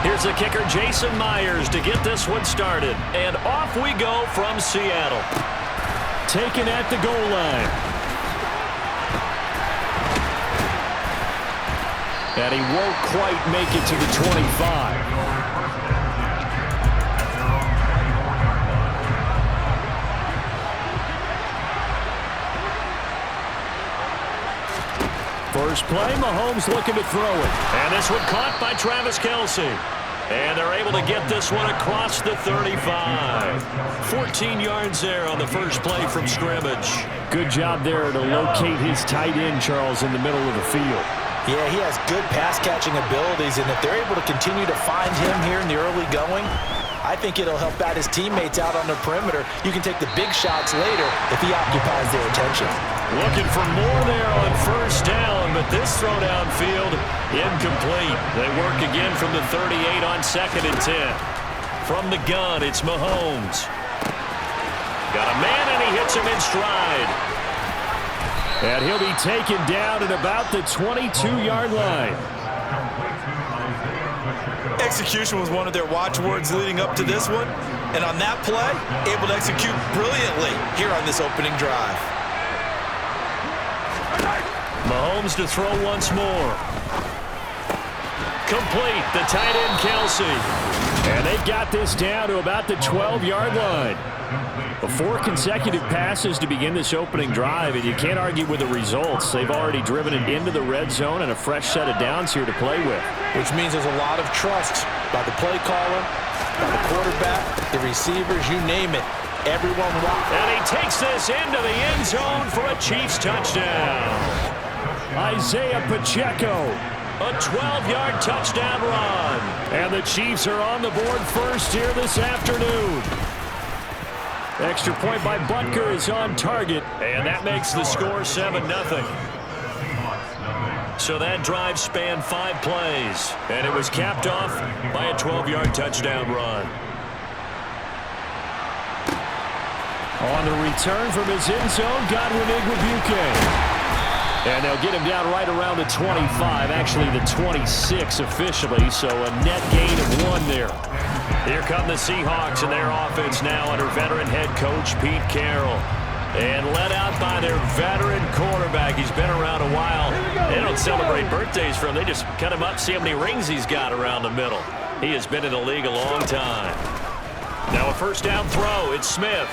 Here's the kicker, Jason Myers, to get this one started. And off we go from Seattle. Taken at the goal line. And he won't quite make it to the 25. First play, Mahomes looking to throw it. And this one caught by Travis Kelce. And they're able to get this one across the 35. 14 yards there on the first play from scrimmage. Good job there to locate his tight end, Charles, in the middle of the field. Yeah, he has good pass-catching abilities, and if they're able to continue to find him here in the early going, I think it'll help out his teammates out on the perimeter. You can take the big shots later if he occupies their attention. Looking for more there on first down, but this throw downfield, incomplete. They work again from the 38 on 2nd and 10. From the gun, it's Mahomes. Got a man, and he hits him in stride. And he'll be taken down at about the 22-yard line. Execution was one of their watchwords leading up to this one. And on that play, able to execute brilliantly here on this opening drive. Mahomes to throw once more. Complete, the tight end Kelce. And they've got this down to about the 12-yard line. 4 consecutive passes to begin this opening drive, and you can't argue with the results. They've already driven it into the red zone and a fresh set of downs here to play with. Which means there's a lot of trust by the play caller, by the quarterback, the receivers, you name it. Everyone walks. And he takes this into the end zone for a Chiefs touchdown. Isaiah Pacheco, a 12-yard touchdown run. And the Chiefs are on the board first here this afternoon. Extra point by Butker is on target, and that makes the score 7-0. So that drive spanned 5 plays, and it was capped off by a 12-yard touchdown run. On the return from his end zone, Godwin Igwebuike. And they'll get him down right around the 25, actually the 26 officially, so a net gain of 1 there. Here come the Seahawks and their offense now under veteran head coach Pete Carroll. And led out by their veteran quarterback. He's been around a while. They don't celebrate birthdays for him. They just cut him up, see how many rings he's got around the middle. He has been in the league a long time. Now a first down throw. It's Smith.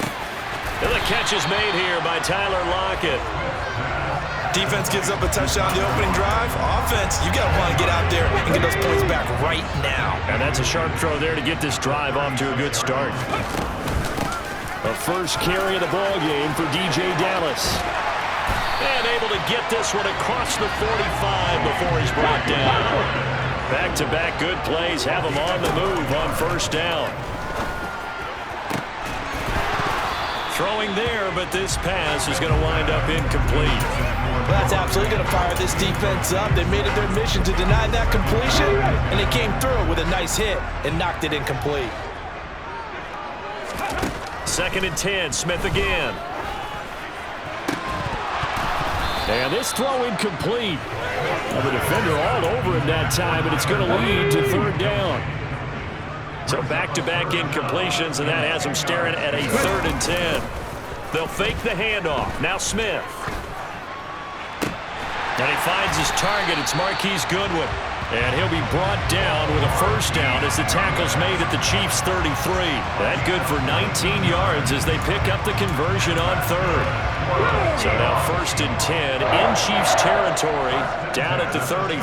And the catch is made here by Tyler Lockett. Defense gives up a touchdown on the opening drive. Offense, you got to want to get out there and get those points back right now. And that's a sharp throw there to get this drive off to a good start. The first carry of the ball game for DJ Dallas. And able to get this one across the 45 before he's brought down. Back-to-back good plays have him on the move on first down. Throwing there, but this pass is going to wind up incomplete. Well, that's absolutely going to fire this defense up. They made it their mission to deny that completion, and they came through with a nice hit and knocked it incomplete. 2nd and 10, Smith again. And this throw incomplete. Well, the defender all over him that time, and it's going to lead to 3rd down. So back-to-back incompletions, and that has them staring at a 3rd and 10. They'll fake the handoff. Now Smith. And he finds his target. It's Marquise Goodwin. And he'll be brought down with a first down as the tackle's made at the Chiefs' 33. That good for 19 yards as they pick up the conversion on 3rd. So now 1st and 10 in Chiefs territory down at the 33.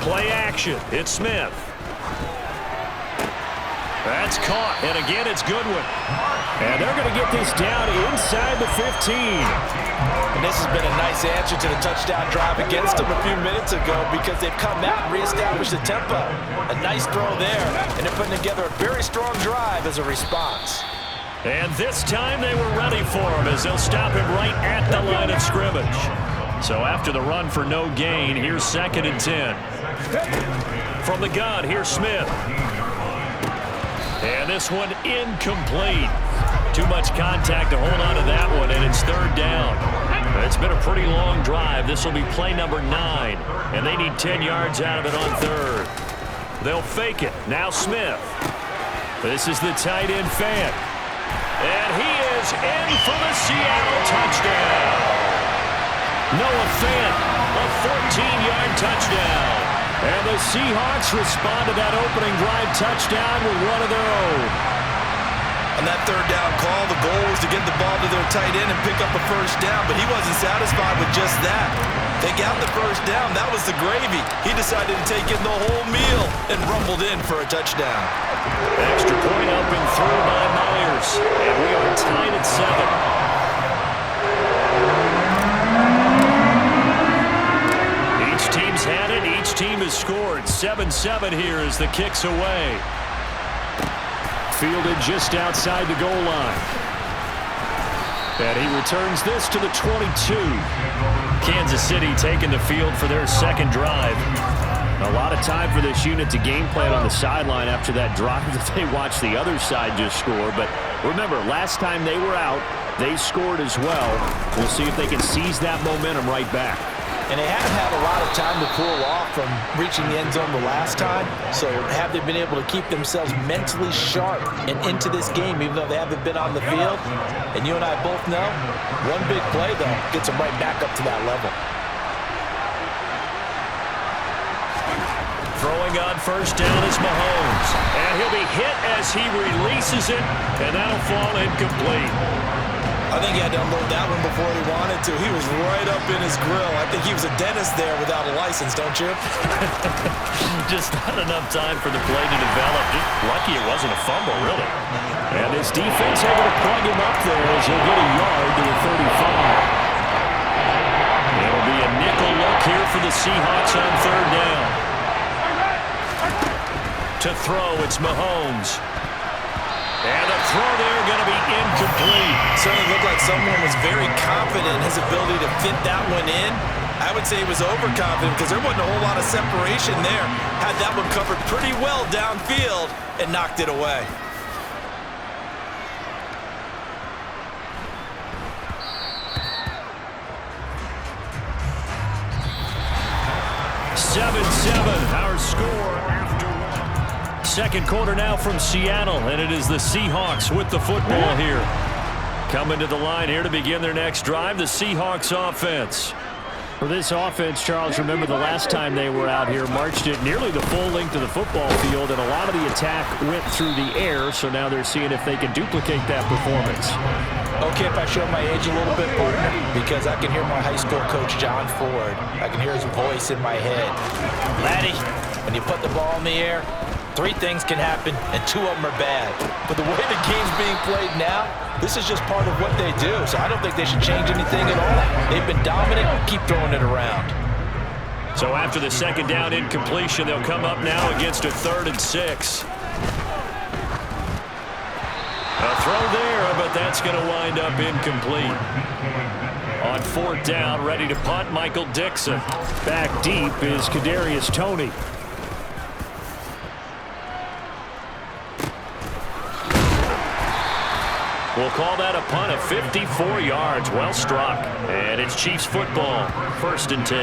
Play action. It's Smith. That's caught, and again it's Goodwin. And they're going to get this down inside the 15. And this has been a nice answer to the touchdown drive against them a few minutes ago because they've come out and reestablished the tempo. A nice throw there, and they're putting together a very strong drive as a response. And this time they were ready for him as they'll stop him right at the line of scrimmage. So after the run for no gain, here's 2nd and 10. From the gun, here's Smith. And this one incomplete. Too much contact to hold on to that one, and it's 3rd down. It's been a pretty long drive. This will be play number 9, and they need 10 yards out of it on 3rd. They'll fake it. Now Smith. This is the tight end Fant. And he is in for the Seattle touchdown. Noah Fant, a 14-yard touchdown. And the Seahawks respond to that opening drive touchdown with one of their own. On that third down call, the goal was to get the ball to their tight end and pick up a first down, but he wasn't satisfied with just that. They got the first down. That was the gravy. He decided to take in the whole meal and rumbled in for a touchdown. Extra point up and through by Myers. And we are tied at 7. Each team's had it. Each team has scored. 7-7 here as the kick's away. Fielded just outside the goal line. And he returns this to the 22. Kansas City taking the field for their second drive. A lot of time for this unit to game plan on the sideline after that drive that they watched the other side just score. But remember, last time they were out, they scored as well. We'll see if they can seize that momentum right back. And they haven't had a lot of time to cool off from reaching the end zone the last time. So have they been able to keep themselves mentally sharp and into this game, even though they haven't been on the field? And you and I both know, one big play, though, gets them right back up to that level. Throwing on first down is Mahomes. And he'll be hit as he releases it, and that'll fall incomplete. I think he had to unload that one before he wanted to. He was right up in his grill. I think he was a dentist there without a license, don't you? Just not enough time for the play to develop. Just lucky it wasn't a fumble, really. And his defense able to plug him up there as he'll get a yard to the 35. It'll be a nickel look here for the Seahawks on third down. To throw, it's Mahomes. And the throw there going to be incomplete. Certainly looked like someone was very confident in his ability to fit that one in. I would say he was overconfident because there wasn't a whole lot of separation there. Had that one covered pretty well downfield and knocked it away. Our score after one. Second quarter now from Seattle, and it is the Seahawks with the football here. Coming to the line here to begin their next drive, the Seahawks offense. For this offense, Charles, remember the last time they were out here, marched it nearly the full length of the football field, and a lot of the attack went through the air, so now they're seeing if they can duplicate that performance. Okay, if I show my age a little bit, partner, because I can hear my high school coach, John Ford. I can hear his voice in my head. Laddie, when you put the ball in the air, 3 things can happen, and 2 of them are bad. But the way the game's being played now, this is just part of what they do, so I don't think they should change anything at all. They've been dominant. Keep throwing it around. So after the second down incompletion, they'll come up now against a 3rd and 6. A throw there, but that's going to wind up incomplete. On 4th down, ready to punt, Michael Dixon. Back deep is Kadarius Toney. We'll call that a punt of 54 yards. Well struck. And it's Chiefs football. 1st and 10.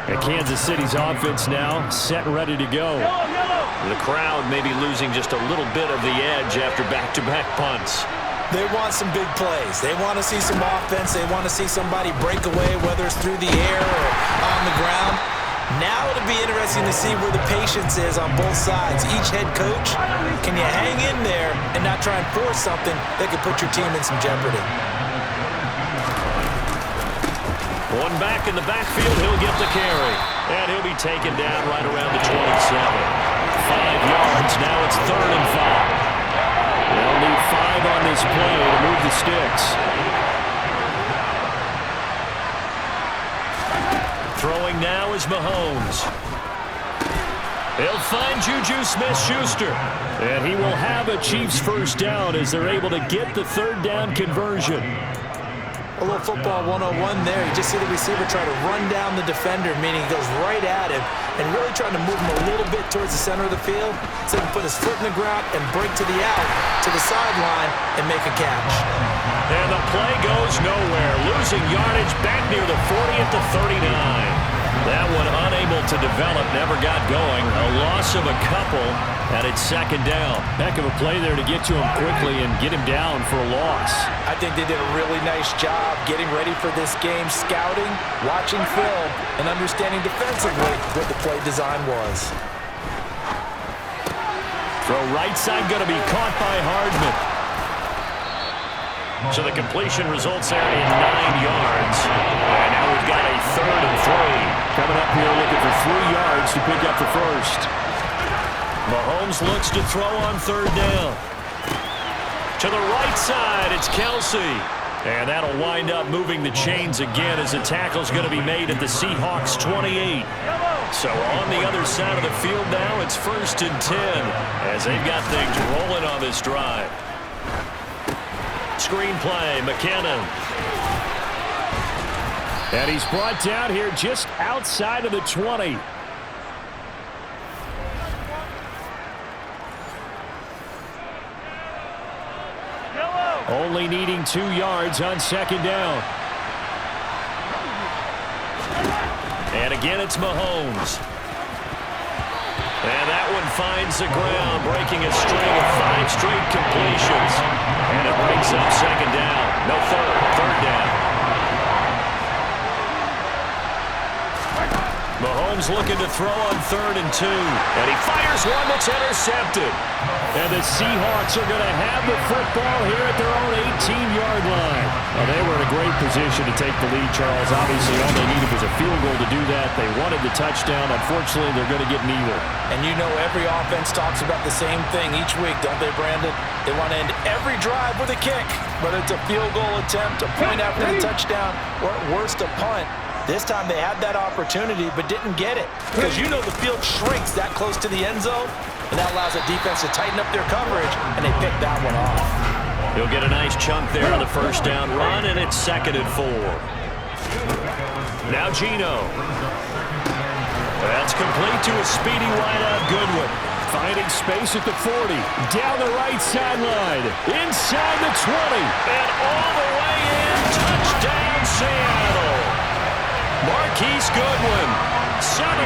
And Kansas City's offense now set and ready to go. The crowd may be losing just a little bit of the edge after back-to-back punts. They want some big plays. They want to see some offense. They want to see somebody break away, whether it's through the air or on the ground. Now it'll be interesting to see where the patience is on both sides. Each head coach, can you hang in there and not try and force something that could put your team in some jeopardy? One back in the backfield, he'll get the carry. And he'll be taken down right around the 27. 5 yards, now it's 3rd and 5. They'll need 5 on this play to move the sticks. Throwing now is Mahomes. He'll find Juju Smith-Schuster. And he will have a Chiefs first down as they're able to get the 3rd down conversion. A little football 101 there. You just see the receiver try to run down the defender, meaning he goes right at him and really trying to move him a little bit towards the center of the field so he can put his foot in the ground and break to the out, to the sideline, and make a catch. And the play goes nowhere. Losing yardage back near the 40 at the 39. That one unable to develop, never got going. A loss of a couple, and it's second down. Heck of a play there to get to him quickly and get him down for a loss. I think they did a really nice job getting ready for this game, scouting, watching film, and understanding defensively what the play design was. Throw right side, going to be caught by Hardman. So the completion results there in 9 yards. And now we've got a 3rd and 3. Coming up here looking for 3 yards to pick up the first. Mahomes looks to throw on 3rd down. To the right side, it's Kelsey. And that'll wind up moving the chains again as the tackle's going to be made at the Seahawks 28. So on the other side of the field now, it's 1st and 10 as they've got things rolling on this drive. Screen play, McKinnon. And he's brought down here just outside of the 20. Only needing 2 yards on 2nd down. And again, it's Mahomes. And that one finds the ground, breaking a string of 5 straight completions. And it brings up 2nd down. No, 3rd down. Mahomes looking to throw on 3rd and 2. And he fires one that's intercepted. And the Seahawks are going to have the football here at their own 18-yard line. Well, they were in a great position to take the lead, Charles. Obviously, all they needed was a field goal to do that. They wanted the touchdown. Unfortunately, they're going to get neither. And you know every offense talks about the same thing each week, don't they, Brandon? They want to end every drive with a kick, whether it's a field goal attempt, a point after the touchdown, or at worst, a punt. This time they had that opportunity but didn't get it because you know the field shrinks that close to the end zone, and that allows the defense to tighten up their coverage, and they picked that one off. He'll get a nice chunk there on the 1st down run, and it's 2nd and 4. Now Geno. That's complete to a speedy wideout Goodwin. Finding space at the 40. Down the right sideline. Inside the 20. And all the way in. Touchdown Seattle. Marquise Goodwin, 75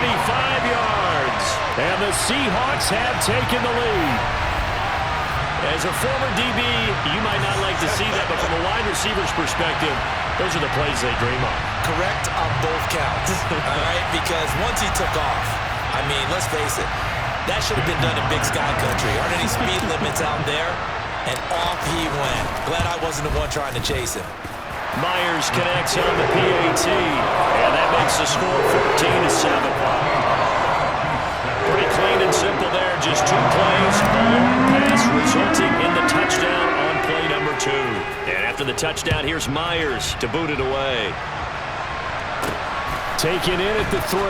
yards. And the Seahawks have taken the lead. As a former DB, you might not like to see that, but from a wide receiver's perspective, those are the plays they dream of. Correct on both counts, all right? Because once he took off, I mean, let's face it, that should have been done in Big Sky Country. Aren't any speed limits out there? And off he went. Glad I wasn't the one trying to chase him. Myers connects on the PAT, and that makes the score 14-7. Pretty clean and simple there. Just 2 plays, a long pass resulting in the touchdown on play number 2. And after the touchdown, here's Myers to boot it away. Taken in at the 3.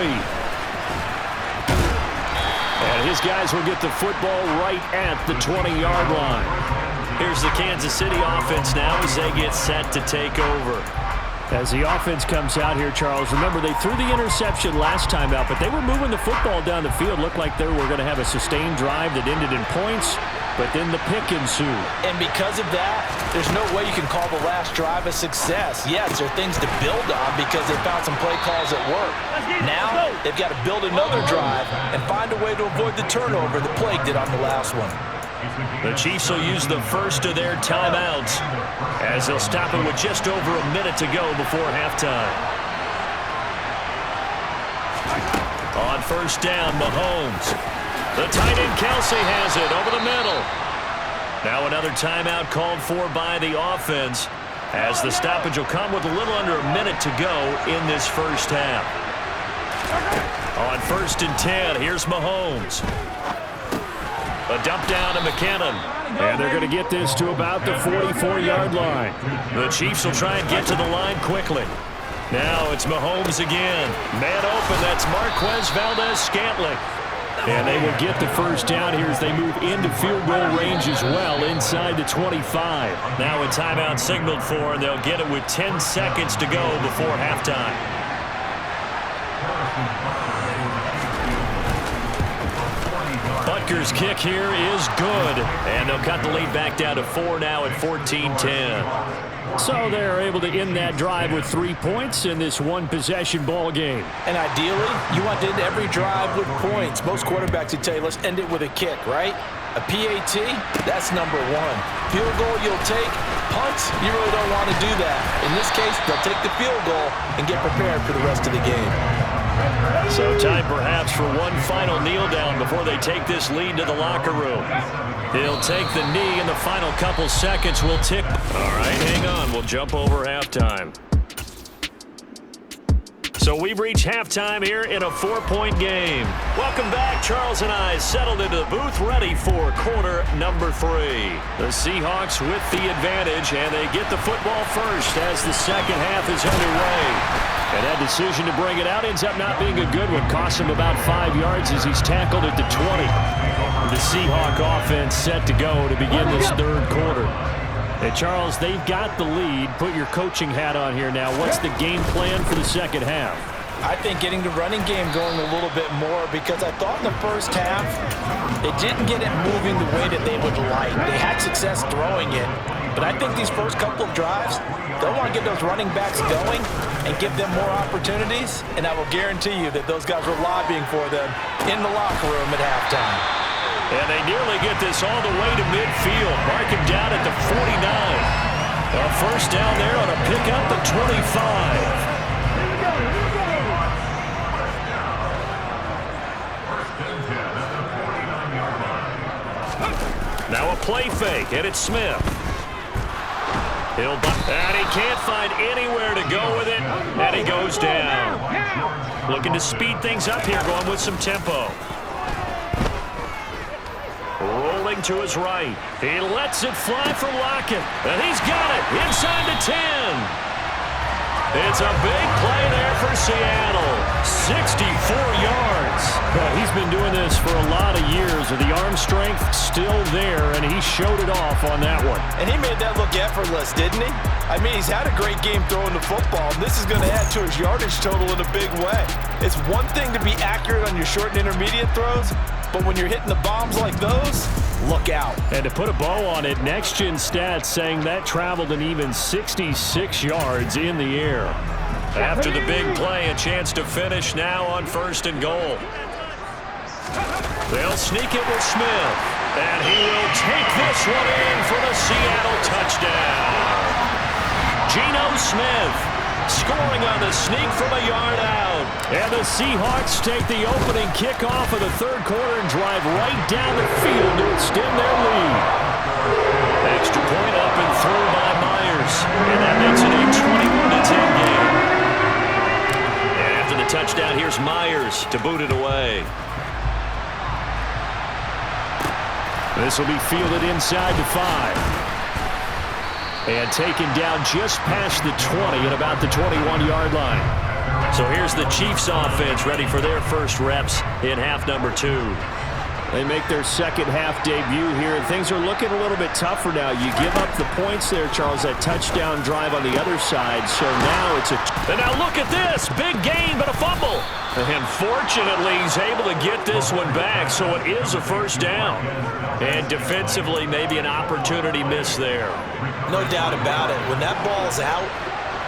And his guys will get the football right at the 20-yard line. Here's the Kansas City offense now as they get set to take over. As the offense comes out here, Charles, remember they threw the interception last time out, but they were moving the football down the field. Looked like they were going to have a sustained drive that ended in points, but then the pick ensued. And because of that, there's no way you can call the last drive a success. Yes, there are things to build on because they found some play calls at work. Now, they've got to build another drive and find a way to avoid the turnover the Plague did on the last one. The Chiefs will use the first of their timeouts as they'll stop it with just over a minute to go before halftime. On 1st down, Mahomes. The tight end Kelsey has it over the middle. Now another timeout called for by the offense as the stoppage will come with a little under a minute to go in this first half. On 1st and 10, here's Mahomes. A dump down to McKinnon. And they're going to get this to about the 44-yard line. The Chiefs will try and get to the line quickly. Now it's Mahomes again. Man open, that's Marquez Valdez-Scantling. And they will get the first down here as they move into field goal range as well, inside the 25. Now a timeout signaled for, and they'll get it with 10 seconds to go before halftime. Butker's kick here is good, and they'll cut the lead back down to 4 now at 14-10. So they're able to end that drive with 3 points in this one-possession ball game. And ideally, you want to end every drive with points. Most quarterbacks would tell you, let's end it with a kick, right? A PAT, that's number one. Field goal you'll take. Punts, you really don't want to do that. In this case, they'll take the field goal and get prepared for the rest of the game. So time perhaps for one final kneel down before they take this lead to the locker room. He'll take the knee in the final couple seconds. Will tick. All right, hang on. We'll jump over halftime. So we've reached halftime here in a 4-point game. Welcome back. Charles and I settled into the booth ready for quarter number 3. The Seahawks with the advantage, and they get the football first as the second half is underway. And that decision to bring it out ends up not being a good one. Costs him about 5 yards as he's tackled at the 20. The Seahawk offense set to go to begin this third quarter. Hey, Charles, they've got the lead. Put your coaching hat on here now. What's the game plan for the second half? I think getting the running game going a little bit more, because I thought in the first half they didn't get it moving the way that they would like. They had success throwing it, but I think these first couple of drives, they'll want to get those running backs going and give them more opportunities, and I will guarantee you that those guys were lobbying for them in the locker room at halftime. And they nearly get this all the way to midfield. Mark him down at the 49. A first down there on a pickup at 25. Now a play fake, and it's Smith. And he can't find anywhere to go with it, and he goes down. Looking to speed things up here, going with some tempo. Rolling to his right. He lets it fly for Lockett, and he's got it inside the 10. It's a big play there for Seattle. 64 yards. Well, he's been doing this for a lot of years, and the arm strength still there, and he showed it off on that one. And he made that look effortless, didn't he? I mean, he's had a great game throwing the football, and this is going to add to his yardage total in a big way. It's one thing to be accurate on your short and intermediate throws, but when you're hitting the bombs like those, look out. And to put a bow on it, Next Gen Stats saying that traveled an even 66 yards in the air. After the big play, a chance to finish now on 1st and goal. They'll sneak it with Smith, and he will take this one in for the Seattle touchdown. Geno Smith scoring on the sneak from a yard out. And the Seahawks take the opening kickoff of the third quarter and drive right down the field to extend their lead. Extra point up and through by Myers. And that makes it a 21-10 game. And after the touchdown, here's Myers to boot it away. This will be fielded inside the 5. And taken down just past the 20 at about the 21-yard line. So here's the Chiefs offense ready for their first reps in half number 2. They make their second half debut here, and things are looking a little bit tougher now. You give up the points there, Charles, that touchdown drive on the other side. So now it's a... And now look at this. Big gain, but a fumble. And fortunately, he's able to get this one back, so it is a first down. And defensively, maybe an opportunity miss there. No doubt about it. When that ball's out,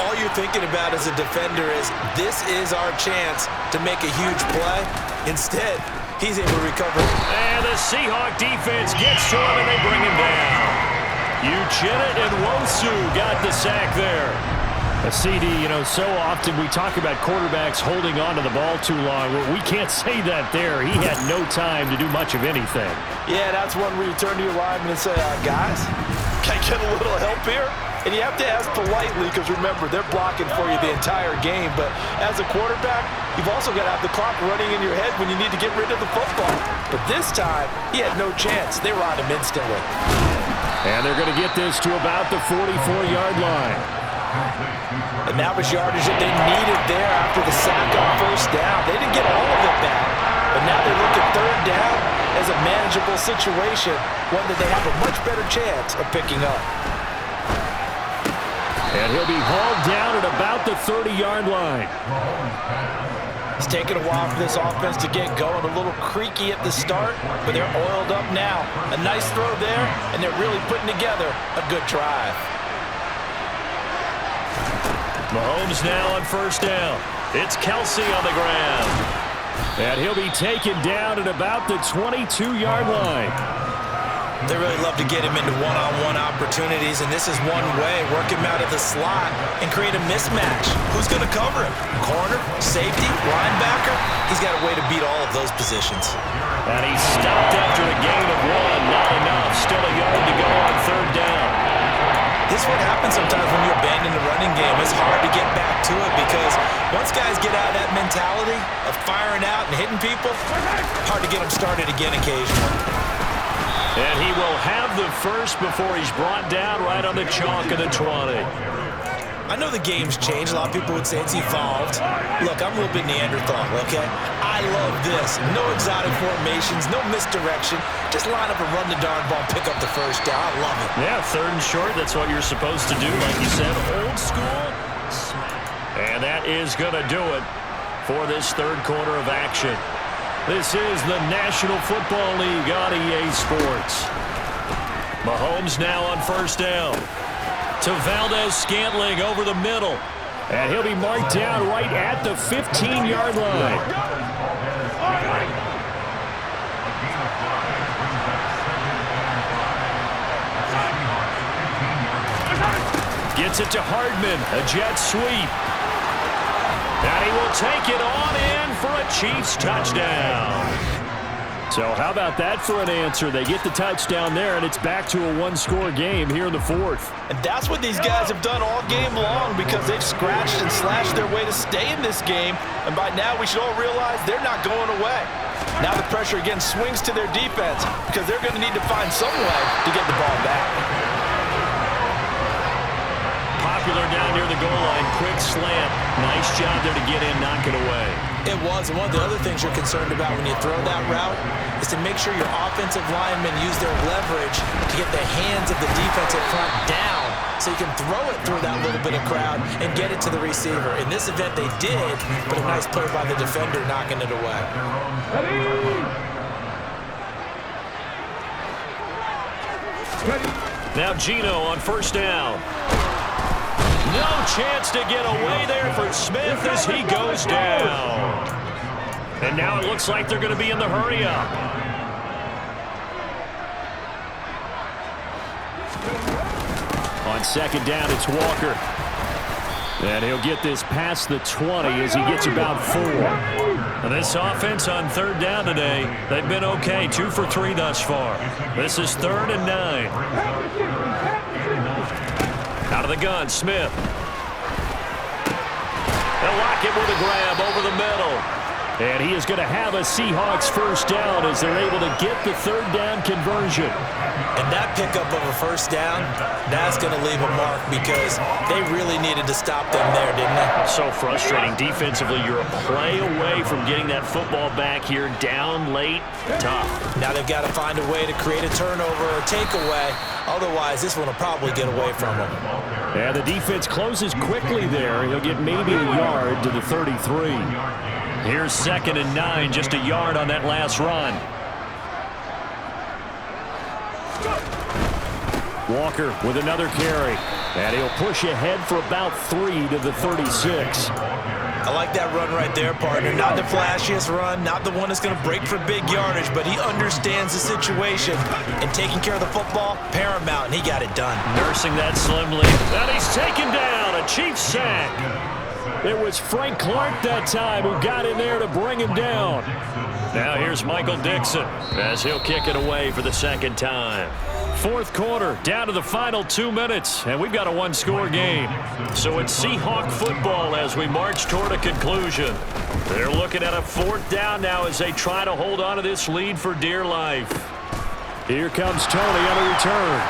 all you're thinking about as a defender is, this is our chance to make a huge play. Instead, he's able to recover. And the Seahawk defense gets to him, and they bring him down. Uchenna and Wosu got the sack there. A CD, you know, so often we talk about quarterbacks holding on to the ball too long. Well, we can't say that there. He had no time to do much of anything. Yeah, that's one where you turn to your lineman and say, guys, can I get a little help here? And you have to ask politely, because remember, they're blocking for you the entire game. But as a quarterback, you've also got to have the clock running in your head when you need to get rid of the football. But this time, he had no chance. They were on him instantly. And they're going to get this to about the 44-yard line. And that was yardage that they needed there after the sack on first down. They didn't get all of it back. But now they look at third down as a manageable situation, one that they have a much better chance of picking up. And he'll be hauled down at about the 30-yard line. It's taken a while for this offense to get going. A little creaky at the start, but they're oiled up now. A nice throw there, and they're really putting together a good drive. Mahomes now on first down. It's Kelsey on the ground. And he'll be taken down at about the 22-yard line. They really love to get him into one-on-one opportunities, and this is one way. Work him out of the slot and create a mismatch. Who's going to cover him? Corner, safety, linebacker? He's got a way to beat all of those positions. And he's stopped after a gain of 1. Not enough. Still a yard to go on third down. This is what happens sometimes when you abandon the running game. It's hard to get back to it because once guys get out of that mentality of firing out and hitting people, hard to get them started again occasionally. And he will have the first before he's brought down right on the chalk of the 20. I know the game's changed. A lot of people would say it's evolved. Look, I'm a little bit Neanderthal, okay? I love this. No exotic formations, no misdirection. Just line up and run the darn ball, pick up the first down. I love it. Yeah, third and short, that's what you're supposed to do. Like you said, old school. And that is going to do it for this third quarter of action. This is the National Football League on EA Sports. Mahomes now on first down. To Valdez-Scantling over the middle. And he'll be marked down right at the 15-yard line. Gets it to Hardman. A jet sweep. And he will take it on in for a Chiefs touchdown. So how about that for an answer? They get the touchdown there, and it's back to a one-score game here in the fourth. And that's what these guys have done all game long because they've scratched and slashed their way to stay in this game. And by now, we should all realize they're not going away. Now the pressure again swings to their defense because they're going to need to find some way to get the ball back. Popular down near the goal line. Quick slant. Nice job there to get in, knock it away. It was, and one of the other things you're concerned about when you throw that route is to make sure your offensive linemen use their leverage to get the hands of the defensive front down so you can throw it through that little bit of crowd and get it to the receiver. In this event, they did, but a nice play by the defender knocking it away. Now Gino on first down. No chance to get away there for Smith as he goes down. And now it looks like they're going to be in the hurry-up. On second down, it's Walker. And he'll get this past the 20 as he gets about 4. And this offense on third down today, they've been okay. 2 for 3 thus far. This is 3rd and 9. Out of the gun, Smith. They'll lock it with a grab over the middle. And he is going to have a Seahawks first down as they're able to get the third down conversion. And that pickup of a first down, that's going to leave a mark because they really needed to stop them there, didn't they? So frustrating. Defensively, you're a play away from getting that football back here down late. Tough. Now they've got to find a way to create a turnover or takeaway. Otherwise, this one will probably get away from them. And the defense closes quickly there. He'll get maybe a yard to the 33. Here's 2nd and 9, just a yard on that last run. Walker with another carry. And he'll push ahead for about 3 to the 36. I like that run right there, partner. Not the flashiest run, not the one that's going to break for big yardage, but he understands the situation. And taking care of the football, paramount, and he got it done. Nursing that slimly. And he's taken down. A Chiefs sack. It was Frank Clark that time who got in there to bring him down. Now here's Michael Dixon as he'll kick it away for the second time. Fourth quarter, down to the final 2 minutes, and we've got a one-score game. So it's Seahawk football as we march toward a conclusion. They're looking at a 4th down now as they try to hold on to this lead for dear life. Here comes Tony on the return.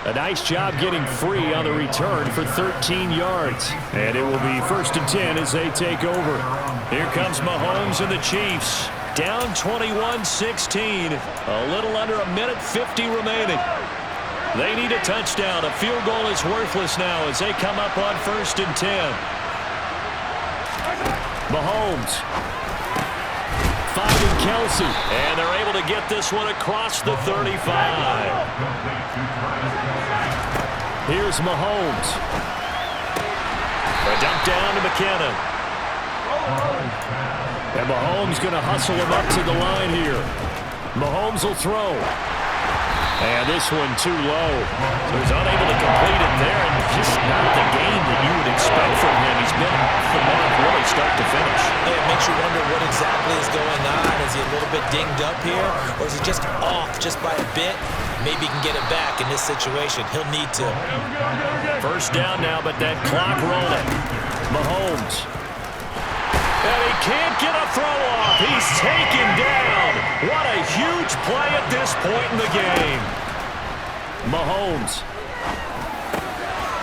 A nice job getting free on the return for 13 yards. And it will be 1st and 10 as they take over. Here comes Mahomes and the Chiefs. Down 21-16. A little under a minute 50 remaining. They need a touchdown. A field goal is worthless now as they come up on 1st and 10. Mahomes. Finding Kelsey. And they're able to get this one across the 35. Here's Mahomes. A dump down to McKinnon. And Mahomes going to hustle him up to the line here. Mahomes will throw. And this one too low. So he's unable to complete it there, and just not the game that you would expect from him. He's been off the mark really start to finish. Yeah, it makes you wonder what exactly is going on. Is he a little bit dinged up here, or is he just off just by a bit? Maybe he can get it back in this situation. He'll need to. First down now, but that clock rolling. Mahomes. And he can't get a throw off. He's taken down. What a huge play at this point in the game. Mahomes.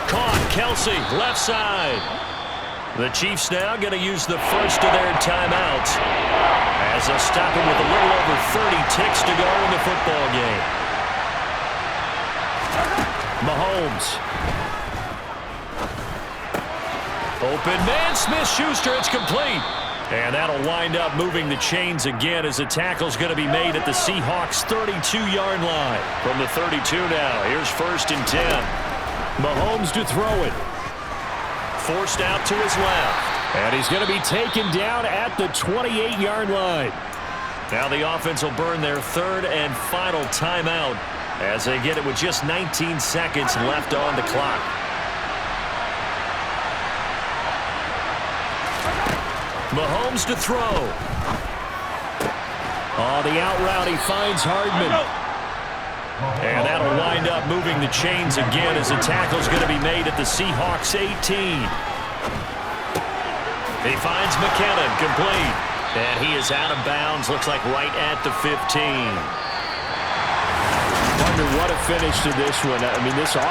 Caught. Kelsey, left side. The Chiefs now going to use the first of their timeouts as they'll stop him with a little over 30 ticks to go in the football game. Mahomes. Open man, Smith-Schuster, it's complete. And that'll wind up moving the chains again as the tackle's going to be made at the Seahawks' 32-yard line. From the 32 now, here's 1st and 10. Mahomes to throw it. Forced out to his left. And he's going to be taken down at the 28-yard line. Now the offense will burn their 3rd and final timeout as they get it with just 19 seconds left on the clock. Mahomes to throw. Oh, the out route, he finds Hardman. And that'll wind up moving the chains again as the tackle's going to be made at the Seahawks' 18. He finds McKinnon, complete. And he is out of bounds, looks like right at the 15. Wonder what a finish to this one. I mean, this offense